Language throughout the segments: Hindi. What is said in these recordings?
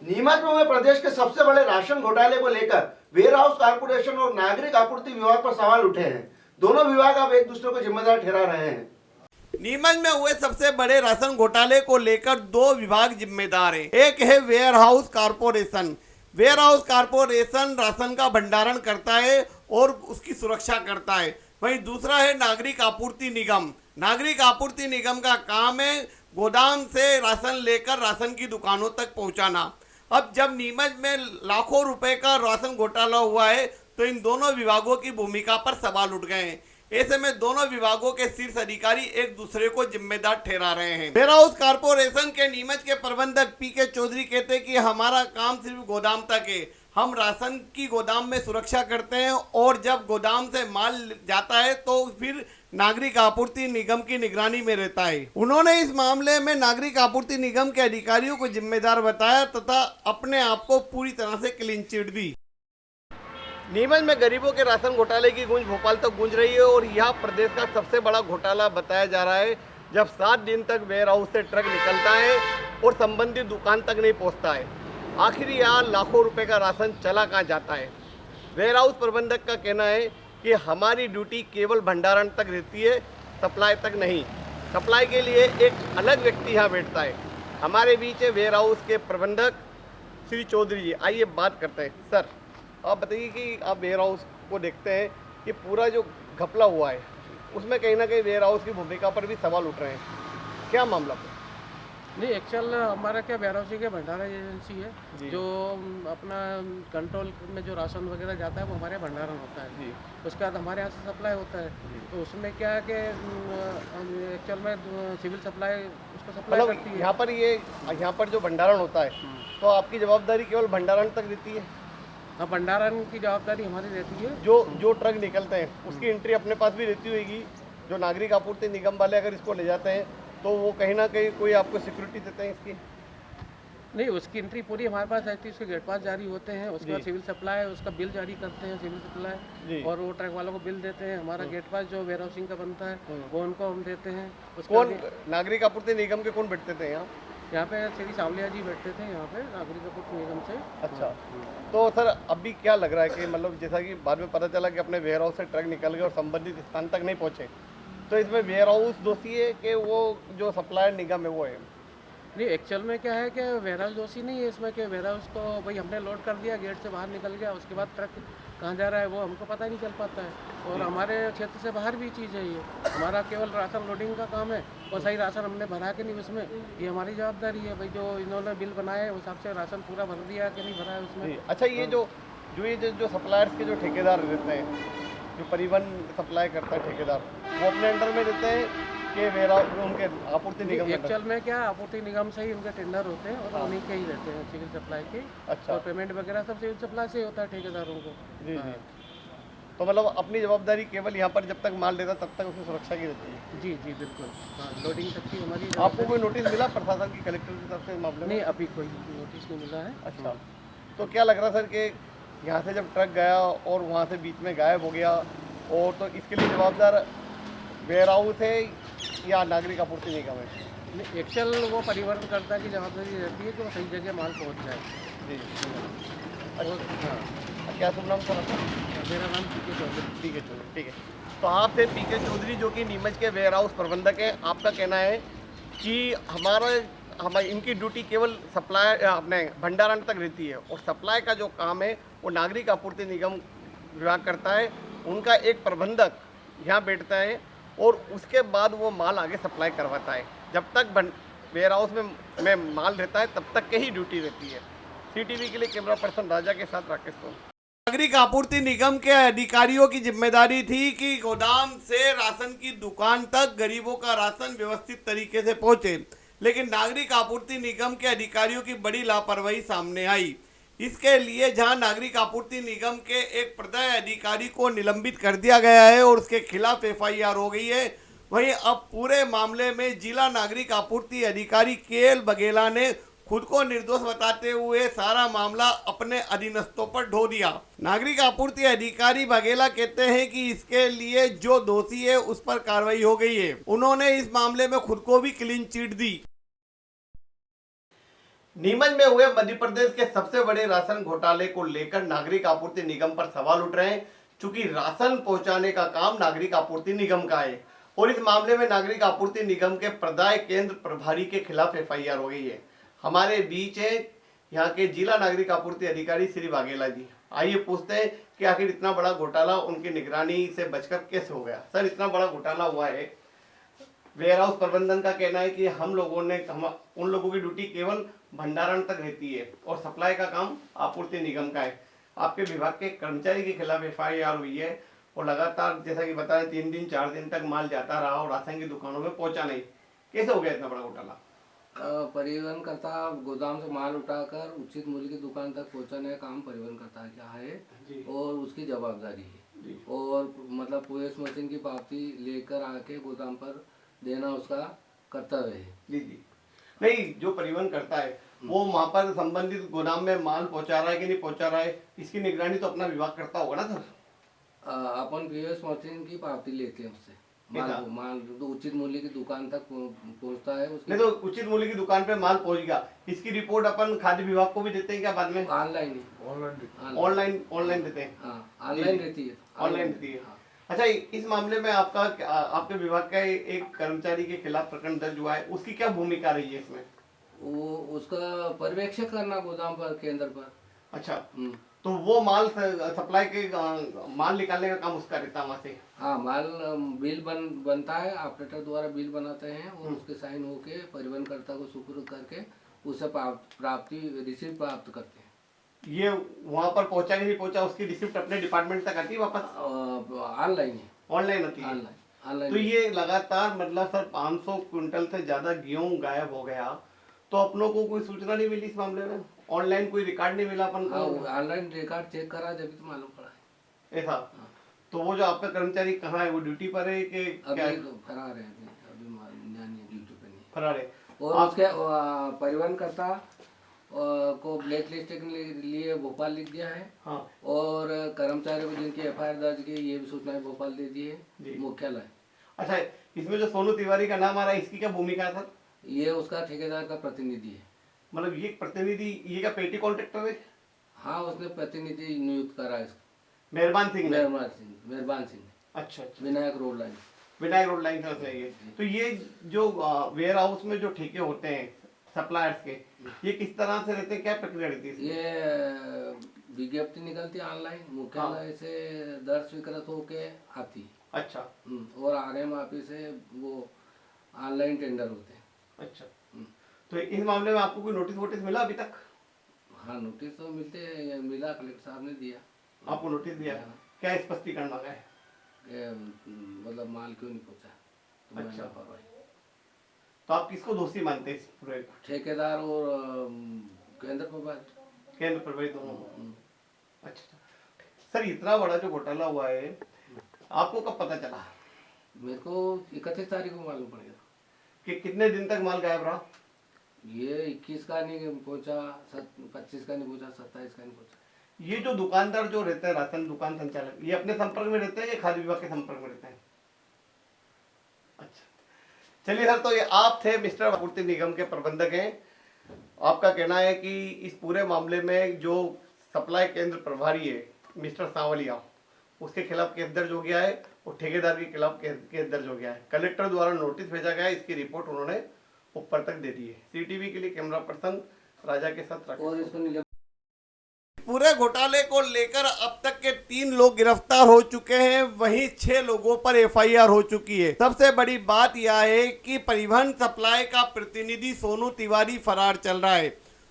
नीमच में हुए प्रदेश के सबसे बड़े राशन घोटाले को लेकर वेयर हाउस कारपोरेशन और नागरिक आपूर्ति विभाग पर सवाल उठे हैं। दोनों विभाग अब एक दूसरे को जिम्मेदार ठहरा रहे हैं। नीमच में हुए सबसे बड़े राशन घोटाले को लेकर दो विभाग जिम्मेदार हैं। एक है warehouse corporation. Warehouse corporation ration का भंडारण करता है और उसकी सुरक्षा करता है। वहीं दूसरा है नागरिक आपूर्ति निगम। नागरिक आपूर्ति निगम का काम है गोदाम से राशन लेकर राशन की दुकानों तक पहुंचाना। अब जब नीमच में लाखों रुपए का राशन घोटाला हुआ है तो इन दोनों विभागों की भूमिका पर सवाल उठ गए हैं। ऐसे में दोनों विभागों के शीर्ष अधिकारी एक दूसरे को जिम्मेदार ठहरा रहे हैं। वेयर हाउस कारपोरेशन के नीमच के प्रबंधक पीके चौधरी कहते हैं कि हमारा काम सिर्फ गोदाम तक है। हम राशन की गोदाम में सुरक्षा करते हैं और जब गोदाम से माल जाता है तो फिर नागरिक आपूर्ति निगम की निगरानी में रहता है। उन्होंने इस मामले में नागरिक आपूर्ति निगम के अधिकारियों को जिम्मेदार बताया तथा अपने आप को पूरी तरह से क्लीन चिट दी। नीमच में गरीबों के राशन घोटाले की गूंज भोपाल तक गूंज रही है और यह प्रदेश का सबसे बड़ा घोटाला बताया जा रहा है, जब 7 दिन तक वेयर हाउस से ट्रक निकलता है और संबंधित दुकान तक नहीं पहुंचता है। आखिर यहाँ लाखों रुपए का राशन चला कहाँ जाता है। वेयर हाउस प्रबंधक का कहना है कि हमारी ड्यूटी केवल भंडारण तक रहती है, सप्लाई तक नहीं। सप्लाई के लिए एक अलग व्यक्ति यहाँ बैठता है। हमारे बीच है वेयर हाउस के प्रबंधक श्री चौधरी जी। आइए बात करते हैं। सर, आप बताइए कि आप वेयर हाउस को देखते हैं कि पूरा जो घपला हुआ है उसमें कहीं ना कहीं वेयर हाउस की भूमिका पर भी सवाल उठ रहे हैं। क्या मामला है? नहीं, एक्चुअल हमारा क्या वेयर हाउसिंग के भंडारण एजेंसी है जो अपना कंट्रोल में जो राशन वगैरह जाता है वो हमारे यहाँ भंडारण होता है जी। उसके बाद हमारे यहाँ से सप्लाई होता है तो उसमें क्या है कि एक्चुअल में सिविल सप्लाई उसको सप्लाई करती है। यहाँ पर जो भंडारण होता है तो आपकी जवाबदारी केवल भंडारण तक रहती है? हाँ, भंडारण की जवाबदारी हमारी रहती है। जो ट्रक निकलते हैं उसकी एंट्री अपने पास भी रहती होगी। जो नागरिक आपूर्ति निगम वाले अगर इसको ले जाते हैं तो वो कहीं ना कहीं कोई आपको सिक्योरिटी देते हैं इसकी? नहीं, उसकी एंट्री पूरी हमारे पास रहती है। उसके गेट पास जारी होते हैं, उसके बाद सिविल सप्लाई उसका बिल जारी करते हैं सिविल सप्लाई, और वो ट्रक वालों को बिल देते हैं। हमारा गेट पास जो वेयर हाउसिंग का बनता है वो उनको हम देते हैं। कौन नागरिक आपूर्ति निगम के कौन बैठते थे यहाँ पे श्री सावलिया जी बैठते थे यहाँ पे नागरिक आपूर्ति निगम से। अच्छा, तो सर अभी क्या लग रहा है कि मतलब जैसा कि बाद में पता चला कि अपने वेयर हाउस से ट्रक निकल गए और संबंधित स्थान तक नहीं पहुँचे, तो इसमें वेयर हाउस दोषी है कि वो जो सप्लायर निगम है वो है? नहीं, एक्चुअल में क्या है कि वेयर हाउस दोषी नहीं है इसमें कि वेयर हाउस को भाई हमने लोड कर दिया, गेट से बाहर निकल गया, उसके बाद ट्रक कहाँ जा रहा है वो हमको पता नहीं चल पाता है। और हमारे क्षेत्र से बाहर भी चीज़ है ये। हमारा केवल राशन लोडिंग का काम है और सही राशन हमने भरा कि नहीं उसमें, ये हमारी जवाबदारी है। भाई जो इन्होंने बिल बनाया है उस हिसाब से राशन पूरा भर दिया कि नहीं भरा है उसमें। अच्छा, ये जो सप्लायर्स के जो ठेकेदार रहते हैं, जो परिवहन सप्लाई करता है ठेकेदार, वो अपने अंडर में रहते हैं कि वेयर हाउस उनके आपूर्ति निगम? एक्चुअल में क्या आपूर्ति निगम से ही उनके टेंडर होते हैं और उन्हीं के ही रहते हैं सिविल सप्लाई के। अच्छा, और पेमेंट वगैरह सब सिविल सप्लाई से ही होता है ठेकेदारों को। जी जी। तो मतलब अपनी जवाबदारी केवल यहाँ पर जब तक माल देता तब तक उसकी सुरक्षा की रहती है? जी जी बिल्कुल। हाँ, लोडिंग तक की हमारी। आपको कोई नोटिस मिला प्रशासन की, कलेक्टर की तरफ से इस मामले में? नहीं, अभी कोई नोटिस नहीं मिला है। अच्छा, तो क्या लग रहा सर कि यहाँ से जब ट्रक गया और वहाँ से बीच में गायब हो गया, और तो इसके लिए जवाबदार वेयर हाउस है या नागरिक आपूर्ति निगम है? एक्चुअल वो परिवहनकर्ता की जवाबदारी रहती है कि वो सही जगह माल पहुँच जाए। जी। हाँ, क्या शुभ नाम सर? मेरा नाम पीके चौधरी। पीके चौधरी, ठीक है। तो आप थे पीके चौधरी जो कि नीमच के वेयर हाउस प्रबंधक हैं। आपका कहना है कि हमारी इनकी ड्यूटी केवल सप्लाई अपने भंडारण तक रहती है और सप्लाई का जो काम है वो नागरिक आपूर्ति निगम विभाग करता है। उनका एक प्रबंधक यहाँ बैठता है और उसके बाद वो माल आगे सप्लाई करवाता है। जब तक वेयर हाउस में माल रहता है तब तक की ही ड्यूटी रहती है। CTV के लिए कैमरा पर्सन राजा के साथ राकेश को। नागरिक आपूर्ति निगम के अधिकारियों की जिम्मेदारी थी कि गोदाम से राशन की दुकान तक गरीबों का राशन व्यवस्थित तरीके से पहुंचे, लेकिन नागरिक आपूर्ति निगम के अधिकारियों की बड़ी लापरवाही सामने आई। इसके लिए जहां नागरिक आपूर्ति निगम के एक प्रदय अधिकारी को निलंबित कर दिया गया है और उसके खिलाफ FIR हो गई है, वहीं अब पूरे मामले में जिला नागरिक आपूर्ति अधिकारी KL बघेला ने खुद को निर्दोष बताते हुए सारा मामला अपने अधीनस्थों पर ढो दिया। नागरिक आपूर्ति अधिकारी बघेला कहते हैं कि इसके लिए जो दोषी है उस पर कार्रवाई हो गई है। उन्होंने इस मामले में खुद को भी क्लीन चिट दी। नीमच में हुए मध्य प्रदेश के सबसे बड़े राशन घोटाले को लेकर नागरिक आपूर्ति निगम पर सवाल उठ रहे हैं, चूंकि राशन पहुंचाने का काम नागरिक आपूर्ति निगम का है और इस मामले में नागरिक आपूर्ति निगम के प्रदाय केंद्र प्रभारी के खिलाफ एफआईआर हो गई है। हमारे बीच है यहाँ के जिला नागरिक आपूर्ति अधिकारी श्री वाघेला जी। आइए पूछते हैं कि आखिर इतना बड़ा घोटाला उनकी निगरानी से बचकर कैसे हो गया। सर, इतना बड़ा घोटाला हुआ है, वेयर हाउस प्रबंधन का कहना है कि हम उन लोगों की ड्यूटी केवल भंडारण तक रहती है और सप्लाई का काम आपूर्ति निगम का है। आपके विभाग के कर्मचारी के खिलाफ एफआईआर हुई है और लगातार जैसा कि बताया 3 दिन 4 दिन तक माल जाता रहा और राशन की दुकानों में पहुंचा नहीं। कैसे हो गया इतना बड़ा घोटाला? परिवहन करता गोदाम से माल उठाकर उचित मूल्य की दुकान तक पहुंचाने का काम परिवहन करता क्या है और उसकी जवाबदारी है और मतलब पुलिस मशीन की पावती लेकर आके गोदाम पर देना उसका कर्तव्य है। जी जी। नहीं, जो परिवहन करता है वो वहाँ पर संबंधित गोदाम में माल पहुंचा रहा है कि नहीं पहुंचा रहा है, इसकी निगरानी तो अपना विभाग करता होगा ना सर? अपन पीओएस मशीन की पावती लेते हैं उससे माल तो उचित मूल्य की दुकान तक पहुंचता है। नहीं तो उचित मूल्य की दुकान पे माल पहुंच गया, इसकी रिपोर्ट अपन खाद्य विभाग को भी देते हैं क्या बाद में? ऑनलाइन ऑनलाइन देते हैं। ऑनलाइन रहती है। ऑनलाइन रहती है। अच्छा, इस मामले में आपके विभाग का एक कर्मचारी के खिलाफ प्रकरण दर्ज हुआ है, उसकी क्या भूमिका रही है इसमें? वो उसका पर्यवेक्षण करना गोदाम पर केंद्र पर। अच्छा, तो वो माल सप्लाई के माल निकालने का काम उसका रहता है वहाँ से? हाँ, माल बिल बनता है, ऑपरेटर द्वारा बिल बनाते हैं और उसके साइन होके परिवहनकर्ता को सुपुर्द करके उसे रिसीप्ट प्राप्त करते हैं। ये वहाँ पर पहुंचा कि नहीं पहुंचा उसकी रिसिप्ट अपने डिपार्टमेंट तक आती है वापस? ऑनलाइन है। ऑनलाइन आती है। ऑनलाइन। तो ये लगातार मतलब सर 500 क्विंटल से ज्यादा गेहूं गायब हो गया, तो अपनों को कोई सूचना नहीं मिली इस मामले में? ऑनलाइन कोई रिकॉर्ड नहीं मिला अपन को? ऑनलाइन रिकॉर्ड चेक करा जब तो मालूम पड़ा है ऐसा। तो वो जो आपका कर्मचारी कहाँ है, वो ड्यूटी पर है कि अभी फरार है? अभी ड्यूटी पर नहीं फरार है। और उसके परिवहनकर्ता को ब्लैक लिस्ट के लिए भोपाल लिख दिया है। हाँ। और कर्मचारियों को जिनकी एफआईआर दर्ज की ये भी सूचनाएं भोपाल दे दी है मुख्यालय। अच्छा, इसमें जो सोनू तिवारी का नाम आ रहा है, इसकी क्या भूमिका है सर? ये उसका ठेकेदार का प्रतिनिधि है। मतलब ये प्रतिनिधि, ये क्या पेटी कॉन्ट्रैक्टर है? हाँ, उसने प्रतिनिधि नियुक्त करा है इसका। मेहरबान सिंह। अच्छा। विनायक रोड लाइन का है ये। तो ये जो वेयर हाउस में जो ठेके होते हैं सप्लायर्स के, ये किस तरह से रहते हैं, क्या प्रक्रिया रहती है? ये विज्ञप्ति निकलती है ऑनलाइन, मुख्यालय से दर्ज स्वीकृत होके आती। अच्छा। और आरएम ऑफिस से वो ऑनलाइन टेंडर होते हैं। अच्छा। तो इस मामले में आपको कोई नोटिस मिला अभी तक? हाँ, नोटिस तो मिला, कलेक्टर साहब ने दिया। आपको नोटिस दिया? क्या स्पष्टीकरण मांगा है? मतलब माल क्यों नहीं पहुंचा? अच्छा। तो आप किसको दोषी मानते हैं इस पूरे? ठेकेदार और केंद्र प्रभारी दोनों। अच्छा सर, इतना बड़ा जो घोटाला हुआ है आपको कब पता चला? मेरे को 31 तारीख को मालूम पड़ गया। कि कितने दिन तक माल गायब रहा? ये 21 का नहीं पहुंचा, 25 का नहीं पहुंचा, 27 का नहीं पहुंचा। ये जो दुकानदार जो रहते हैं, राशन दुकान संचालक, ये अपने संपर्क में रहते हैं या खाद्य विभाग के संपर्क में रहते हैं? अच्छा, चलिए सर, तो ये आप थे मिस्टर आपूर्ति निगम के प्रबंधक हैं। आपका कहना है कि इस पूरे मामले में जो सप्लाई केंद्र प्रभारी है मिस्टर सांवलिया, उसके खिलाफ केस दर्ज हो गया है और ठेकेदार के खिलाफ केस दर्ज हो गया है। कलेक्टर द्वारा नोटिस भेजा गया है, इसकी रिपोर्ट उन्होंने ऊपर तक दे दी है। सीटीवी के लिए कैमरा पर्सन राजा के साथ और इसको पूरे घोटाले को लेकर अब तक के 3 लोग गिरफ्तार हो चुके हैं, वहीं 6 लोगों पर एफआईआर हो चुकी है। सबसे बड़ी बात यह है कि परिवहन सप्लाई का प्रतिनिधि सोनू तिवारी फरार चल रहा है।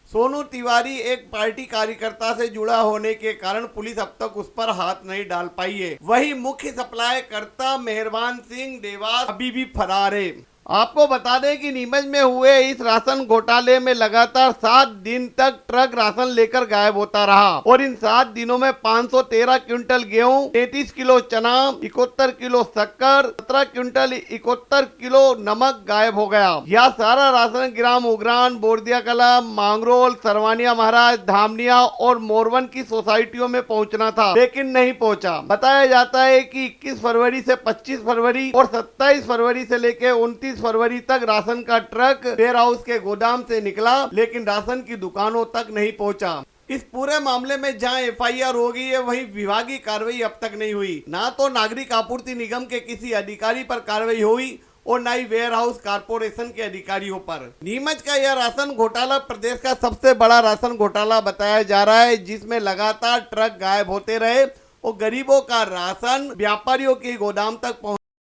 सोनू तिवारी एक पार्टी कार्यकर्ता से जुड़ा होने के कारण पुलिस अब तक उस पर हाथ नहीं डाल पाई है। वहीं मुख्य सप्लाई कर्ता मेहरबान सिंह देवास अभी भी फरार है। आपको बता दें कि नीमच में हुए इस राशन घोटाले में लगातार 7 दिन तक ट्रक राशन लेकर गायब होता रहा और इन 7 दिनों में 513 क्विंटल गेहूं, 33 किलो चना, 71 किलो शक्कर, 17 क्विंटल 71 किलो नमक गायब हो गया। यह सारा राशन ग्राम उग्रान, बोरदिया कला, मांगरोल, सरवानिया महाराज, धामनिया और मोरवन की सोसाइटियों में पहुंचना था, लेकिन नहीं पहुंचा। बताया जाता है कि 21 फरवरी से 25 फरवरी और 27 फरवरी से लेकर 29 25 फरवरी तक राशन का ट्रक वेयर हाउस के गोदाम से निकला, लेकिन राशन की दुकानों तक नहीं पहुंचा। इस पूरे मामले में जहां एफआईआर हो गई है, वहीं विभागीय कार्रवाई अब तक नहीं हुई। ना तो नागरिक आपूर्ति निगम के किसी अधिकारी पर कार्रवाई हुई और न ही वेयर हाउस कारपोरेशन के अधिकारियों पर। नीमच का यह राशन घोटाला प्रदेश का सबसे बड़ा राशन घोटाला बताया जा रहा है, जिसमें लगातार ट्रक गायब होते रहे और गरीबों का राशन व्यापारियों के गोदाम तक पहुंच